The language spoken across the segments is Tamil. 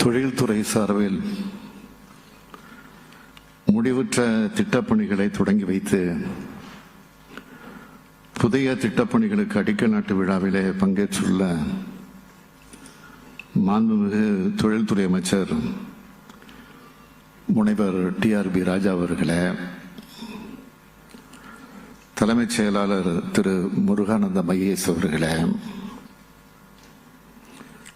தொழில்துறை சார்பில் முடிவுற்ற திட்டப்பணிகளை தொடங்கி வைத்து புதிய திட்டப்பணிகளுக்கு அடிக்கல் நாட்டு விழாவிலே பங்கேற்றுள்ள மாண்புமிகு தொழில்துறை அமைச்சர் முனைவர் TRB ராஜா அவர்களே, தலைமைச் செயலாளர் திரு முருகானந்தம் IAS அவர்களே,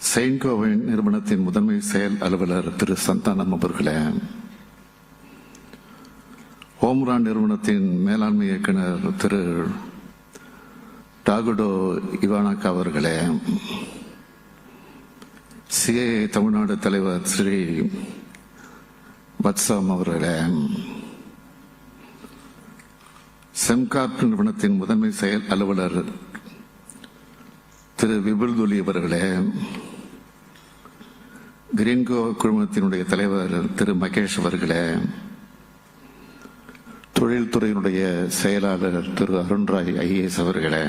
செயின்கோவின் நிறுவனத்தின் முதன்மை செயல் அலுவலர் திரு சந்தானம் அவர்களே, ஓம்ரான் நிறுவனத்தின் மேலாண்மை இயக்குனர் திரு டாகுடோ இவானாக்கா அவர்களே, CA தமிழ்நாடு தலைவர் ஸ்ரீ வத்சாம் அவர்களே, செம்கார்ப் நிறுவனத்தின் முதன்மை செயல் அலுவலர் திரு விபுல்துலி அவர்களே, கிரீன்கோ குழுமத்தினுடைய தலைவர் திரு மகேஷ் அவர்களே, தொழில்துறையினுடைய செயலாளர் திரு அருண்ராய் IAS அவர்களே,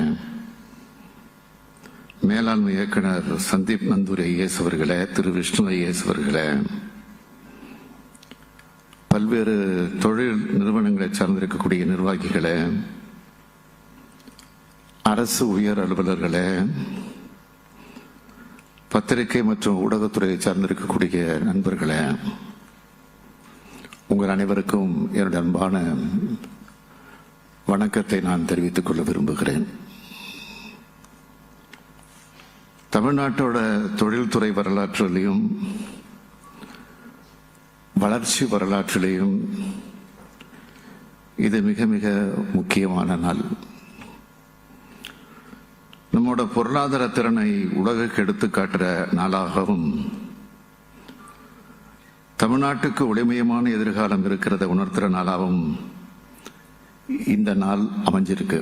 மேலாண்மை இயக்குனர் சந்தீப் நந்தூரி IAS அவர்களே, திரு விஷ்ணு IAS அவர்களே, பல்வேறு தொழில் நிறுவனங்களை சார்ந்திருக்கக்கூடிய நிர்வாகிகளே, அரசு உயர் அலுவலர்களே, பத்திரிகை மற்றும் ஊடகத்துறையை சார்ந்திருக்கக்கூடிய நண்பர்களே, உங்கள் அனைவருக்கும் என்னுடைய அன்பான வணக்கத்தை நான் தெரிவித்துக் கொள்ள விரும்புகிறேன். தமிழ்நாட்டோட தொழில்துறை வரலாற்றிலையும் வளர்ச்சி வரலாற்றிலையும் இது மிக மிக முக்கியமான நாள். நம்மோட பொருளாதார திறனை உலகுக்கு எடுத்து காட்டுற நாளாகவும், தமிழ்நாட்டுக்கு ஒளிமயமான எதிர்காலம் இருக்கிறத உணர்த்துற நாளாகவும் இந்த நாள் அமைஞ்சிருக்கு.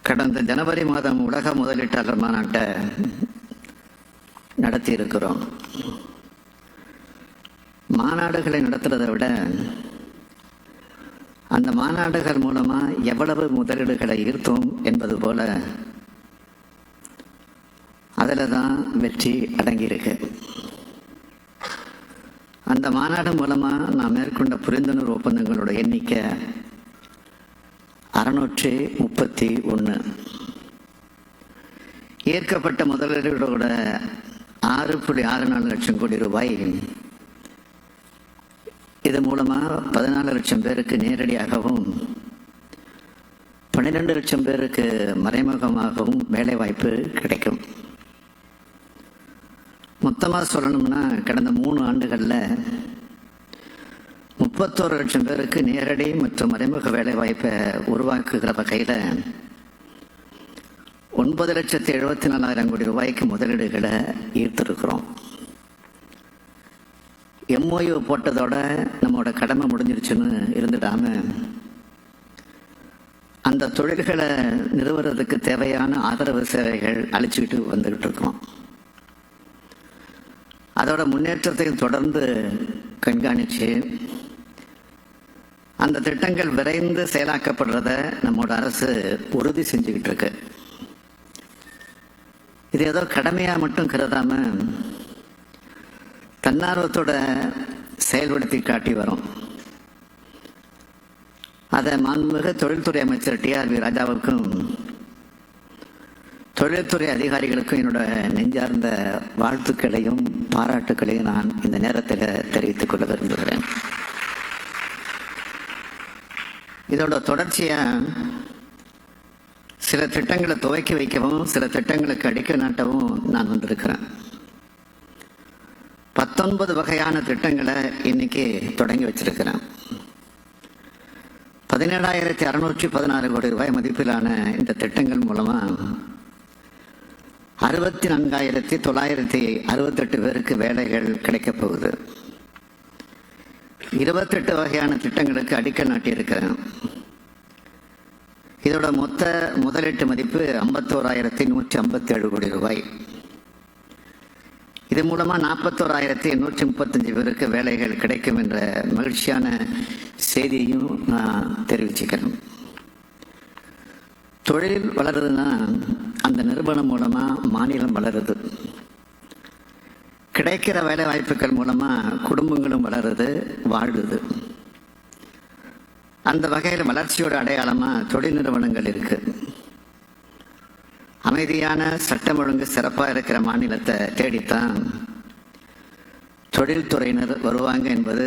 கடந்த ஜனவரி மாதம் உலக முதலீட்டாளர் மாநாட்டை நடத்தி இருக்கிறோம். மாநாடுகளை நடத்துறதை விட அந்த மாநாடுகள் மூலமா எவ்வளவு முதலீடுகளை ஈர்த்தோம் என்பது போல அதில் தான் வெற்றி அடங்கியிருக்கு. அந்த மாநாடு மூலமா நாம் மேற்கொண்ட புரிந்துணர்வு ஒப்பந்தங்களோட எண்ணிக்கை 631. ஏற்கப்பட்ட முதலீடுகளோட 6.64 லட்சம் கோடி ரூபாய். இது மூலமா 14 லட்சம் பேருக்கு நேரடியாகவும் 12 லட்சம் பேருக்கு மறைமுகமாகவும் வேலை வாய்ப்பு கிடைக்கும். மொத்தமாக சொல்லணும்னா கடந்த 3 ஆண்டுகளில் 31 லட்சம் பேருக்கு நேரடி மற்றும் மறைமுக வேலை வாய்ப்பை உருவாக்குகிற வகையில் 9,74,000 கோடி ரூபாய்க்கு முதலீடுகளை ஈர்த்திருக்கிறோம். MOU போட்டதோட நம்மளோட கடமை முடிஞ்சிருச்சுன்னு இருந்துடாம அந்த தொழில்களை நிறுவுறதுக்கு தேவையான ஆதரவு சேவைகள் அளிச்சுக்கிட்டு வந்துகிட்டு இருக்கோம். அதோட முன்னேற்றத்தையும் தொடர்ந்து கண்காணிச்சு அந்த திட்டங்கள் விரைந்து செயலாக்கப்படுறத நம்மளோட அரசு உறுதி செஞ்சுக்கிட்டு இருக்கு. இது ஏதோ கடமையா மட்டும் கருதாம தன்னார்வத்தோட செயல்படுத்தி காட்டி வரும். அதை மாண்புமிகு தொழில்துறை அமைச்சர் TRB ராஜாவுக்கும் தொழில்துறை அதிகாரிகளுக்கும் என்னோட நெஞ்சார்ந்த வாழ்த்துக்களையும் பாராட்டுக்களையும் நான் இந்த நேரத்தில் தெரிவித்துக் கொள்ள விரும்புகிறேன். இதோட தொடர்ச்சியா சில திட்டங்களை துவக்கி வைக்கவும் சில திட்டங்களுக்கு அடிக்கல் நாட்டவும் நான் வந்திருக்கிறேன். 19 வகையான திட்டங்களை இன்னைக்கு தொடங்கி வச்சிருக்கிறேன். 17,616 கோடி ரூபாய் மதிப்பிலான இந்த திட்டங்கள் மூலமா 64,968 பேருக்கு வேலைகள் கிடைக்கப் போகுது. 28 வகையான திட்டங்களுக்கு அடிக்கல் நாட்டியிருக்கிறேன். இதோட மொத்த முதலீட்டு மதிப்பு 51,157 கோடி ரூபாய். இது மூலமா 41,835 பேருக்கு வேலைகள் கிடைக்கும் என்ற மகிழ்ச்சியான செய்தியையும் நான் தெரிவிச்சுக்கிறேன். தொழில் வளருதுன்னா அந்த நிறுவனம் மூலமா மாநிலம் வளருது. கிடைக்கிற வேலை வாய்ப்புகள் மூலமா குடும்பங்களும் வளருது, வாழுது. அந்த வகையில் வளர்ச்சியோட அடையாளமா தொழில் நிறுவனங்கள் இருக்கு. அமைதியான சட்டம் ஒழுங்கு சிறப்பா இருக்கிற மாநிலத்தை தேடித்தான் தொழில்துறையினர் வருவாங்க என்பது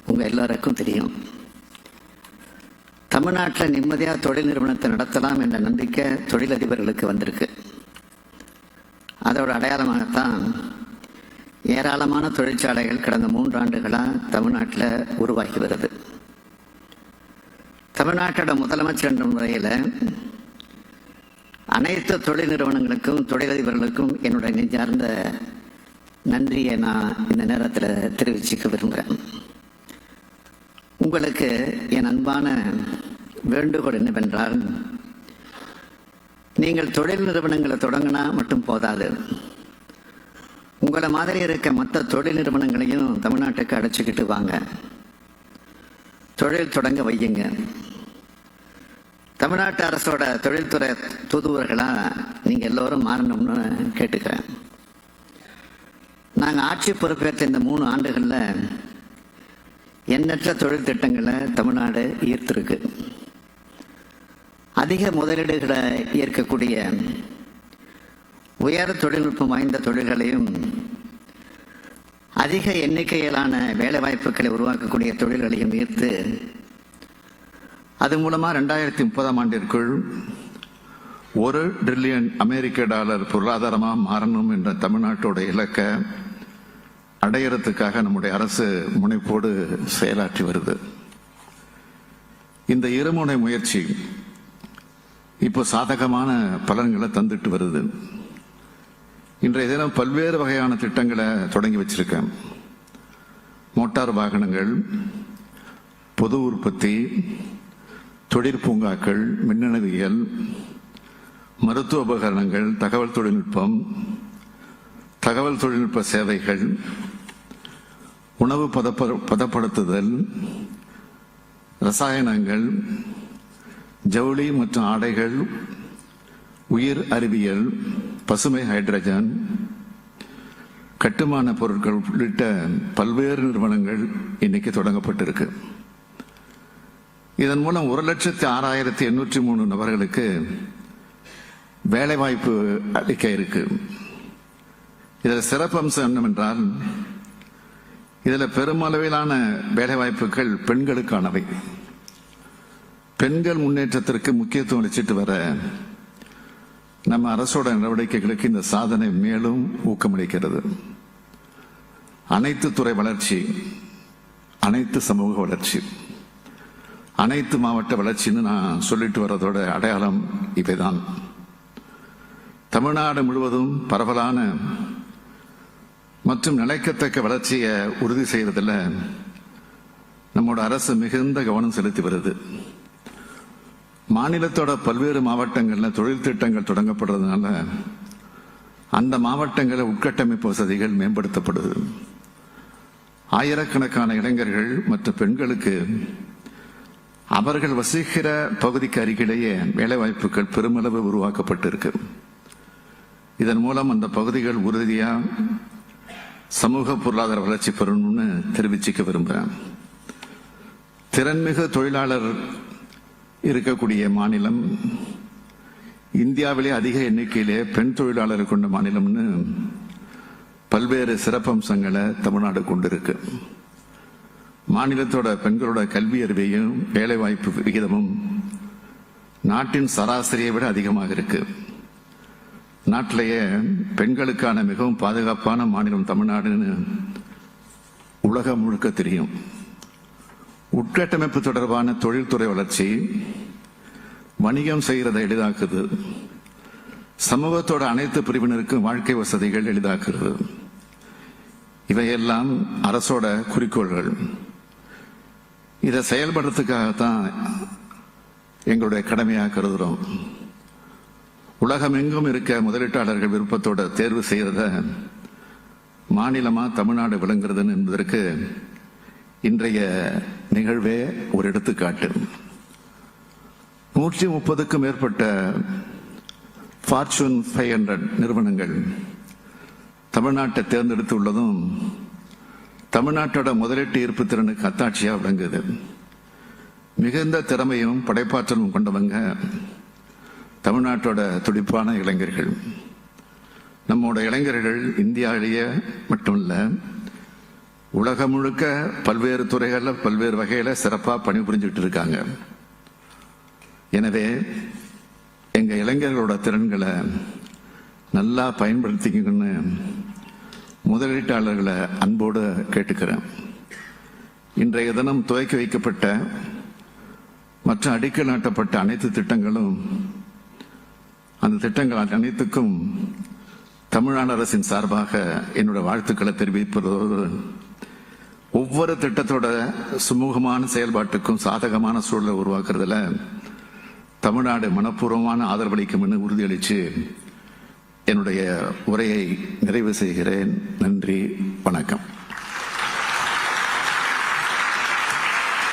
உங்க எல்லாருக்கும் தெரியும். தமிழ்நாட்டில் நிம்மதியா தொழில் நிறுவனத்தை நடத்தலாம் என்ற நம்பிக்கை தொழிலதிபர்களுக்கு வந்திருக்கு. அதோட அடையாளமாகத்தான் ஏராளமான தொழிற்சாலைகள் கடந்த 3 ஆண்டுகளாக தமிழ்நாட்டில் உருவாகி வருது. தமிழ்நாட்டோட முதலமைச்சர் என்ற முறையில் அனைத்து தொழில் நிறுவனங்களுக்கும் தொழிலதிபர்களுக்கும் என்னுடைய நெஞ்சார்ந்த நன்றியை நான் இந்த நேரத்தில் தெரிவிச்சுக்க விரும்புகிறேன். உங்களுக்கு என் அன்பான வேண்டுகோள் என்னவென்றால், நீங்கள் தொழில் நிறுவனங்களை தொடங்கினா மட்டும் போதாது, உங்களை மாதிரி இருக்க மற்ற தொழில் நிறுவனங்களையும் தமிழ்நாட்டுக்கு அழைச்சிக்கிட்டு வாங்க, தொழில் தொடங்க வையுங்க. தமிழ்நாட்டு அரசோட தொழில்துறை தூதுவர்களா நீங்க எல்லோரும் மாறணும்னு கேட்டுக்கிறேன். நாங்கள் ஆட்சி பொறுப்பேற்ற இந்த 3 ஆண்டுகள்ல எண்ணற்ற தொழில் திட்டங்களை தமிழ்நாடு ஈர்த்திருக்கு. அதிக முதலீடுகளை ஈர்க்கக்கூடிய உயர் தொழில்நுட்பம் வாய்ந்த தொழில்களையும் அதிக எண்ணிக்கையிலான வேலை வாய்ப்புகளை உருவாக்கக்கூடிய தொழில்களையும் ஈர்த்து அது மூலமா 2030ஆம் ஆண்டிற்குள் $1 டிரில்லியன் பொருளாதாரமா மாறணும் என்ற தமிழ்நாட்டோட இலக்கை அடையறதுக்காக நம்முடைய அரசு முனைப்போடு செயலாற்றி வருது. இந்த இருமுனை முயற்சி இப்போ சாதகமான பலன்களை தந்துட்டு வருது. இன்றைய தினம் பல்வேறு வகையான திட்டங்களை தொடங்கி வச்சிருக்கேன். மோட்டார் வாகனங்கள், பொது உற்பத்தி, தொழிற்பூங்காக்கள், மின்னணுவியல், மருத்துவ உபகரணங்கள், தகவல் தொழில்நுட்ப சேவைகள், உணவு பதப்படுத்துதல், ரசாயனங்கள், ஜவுளி மற்றும் ஆடைகள், உயிர் அறிவியல், பசுமை ஹைட்ரஜன், கட்டுமான பொருட்கள் உள்ளிட்ட பல்வேறு நிறுவனங்கள் இன்னைக்கு தொடங்கப்பட்டிருக்கு. இதன் மூலம் 1,06,803 நபர்களுக்கு வேலைவாய்ப்பு அளிக்க இருக்கு. இதில் சிறப்பம்சம் என்னவென்றால், இதில் பெருமளவிலான வேலைவாய்ப்புகள் பெண்களுக்கானவை. பெண்கள் முன்னேற்றத்திற்கு முக்கியத்துவம் அளிச்சிட்டு வர நம்ம அரசோட நடவடிக்கைகளுக்கு இந்த சாதனை மேலும் ஊக்கமளிக்கிறது. அனைத்து துறை வளர்ச்சி, அனைத்து சமூக வளர்ச்சி, அனைத்து மாவட்ட வளர்ச்சின்னு நான் சொல்லிட்டு வர்றதோட அடையாளம் இவைதான். தமிழ்நாடு முழுவதும் பரவலான மற்றும் நிலைக்கத்தக்க வளர்ச்சியை உறுதி செய்யறதுல நம்மோட அரசு மிகுந்த கவனம் செலுத்தி வருது. மாநிலத்தோட பல்வேறு மாவட்டங்களில் தொழில் திட்டங்கள் தொடங்கப்படுறதுனால அந்த மாவட்டங்களில் உட்கட்டமைப்பு வசதிகள் மேம்படுத்தப்படுது. ஆயிரக்கணக்கான இளைஞர்கள் மற்றும் பெண்களுக்கு அவர்கள் வசிக்கிற பகுதிக்கு அருகிலேயே வேலைவாய்ப்புகள் பெருமளவு உருவாக்கப்பட்டிருக்கு. இதன் மூலம் அந்த பகுதிகள் உறுதியா சமூக பொருளாதார வளர்ச்சி பெறணும்னு தெரிவிச்சுக்க விரும்புகிறேன். திறன்மிகு தொழிலாளர் இருக்கக்கூடிய மாநிலம், இந்தியாவிலே அதிக எண்ணிக்கையிலே பெண் தொழிலாளர் கொண்ட மாநிலம்னு பல்வேறு சிறப்பம்சங்களை தமிழ்நாடு கொண்டிருக்கு. மாநிலத்தோட பெண்களோட கல்வி அறிவையும் வேலைவாய்ப்பு விகிதமும் நாட்டின் சராசரியை விட அதிகமாக இருக்கு. நாட்டிலேயே பெண்களுக்கான மிகவும் பாதுகாப்பான மாநிலம் தமிழ்நாடுன்னு உலகம் முழுக்க தெரியும். உட்கட்டமைப்பு தொடர்பான தொழில்துறை வளர்ச்சி வணிகம் செய்யறதை எளிதாக்குது. சமூகத்தோட அனைத்து பிரிவினருக்கும் வாழ்க்கை வசதிகள் எளிதாக்குறது. இவையெல்லாம் அரசோட குறிக்கோள்கள். இதை செயல்படுறதுக்காகத்தான் எங்களுடைய கடமையாக கருதுகிறோம். உலகமெங்கும் இருக்க முதலீட்டாளர்கள் விருப்பத்தோட தேர்வு செய்யறத மாநிலமா தமிழ்நாடு விளங்குறதுன்னு என்பதற்கு இன்றைய நிகழ்வே ஒரு எடுத்துக்காட்டு. 130க்கும் மேற்பட்ட ஃபார்ச்சூன் 500 நிறுவனங்கள் தமிழ்நாட்டை தேர்ந்தெடுத்துள்ளதும் தமிழ்நாட்டோட முதலீட்டு ஈர்ப்பு திறனுக்கு அத்தாட்சியா விளங்குது. மிகுந்த திறமையும் படைப்பாற்றலும் கொண்டவங்க தமிழ்நாட்டோட துடிப்பான இளைஞர்கள். நம்மோட இளைஞர்கள் இந்தியாவிலேயே மட்டுமல்ல, உலகம் முழுக்க பல்வேறு துறைகளில் பல்வேறு வகையில சிறப்பாக பணிபுரிஞ்சுட்டு இருக்காங்க. எனவே எங்க இளைஞர்களோட திறன்களை நல்லா பயன்படுத்திக்கணும்னு முதலீட்டாளர்களை அன்போடு கேட்டுக்கிறேன். இன்றைய தினம் துவக்கி வைக்கப்பட்ட மற்ற அடிக்கல் நாட்டப்பட்ட அனைத்து திட்டங்களும், அந்த திட்டங்கள் அனைத்துக்கும் தமிழ்நாடு அரசின் சார்பாக என்னோட வாழ்த்துக்களை தெரிவிப்பதோடு, ஒவ்வொரு திட்டத்தோட சுமூகமான செயல்பாட்டுக்கும் சாதகமான சூழலை உருவாக்குறதுல தமிழ்நாடு மனப்பூர்வமான ஆதரவளிக்கும் என்று உறுதியளித்து என்னுடைய உரையை நிறைவு செய்கிறேன். நன்றி, வணக்கம்.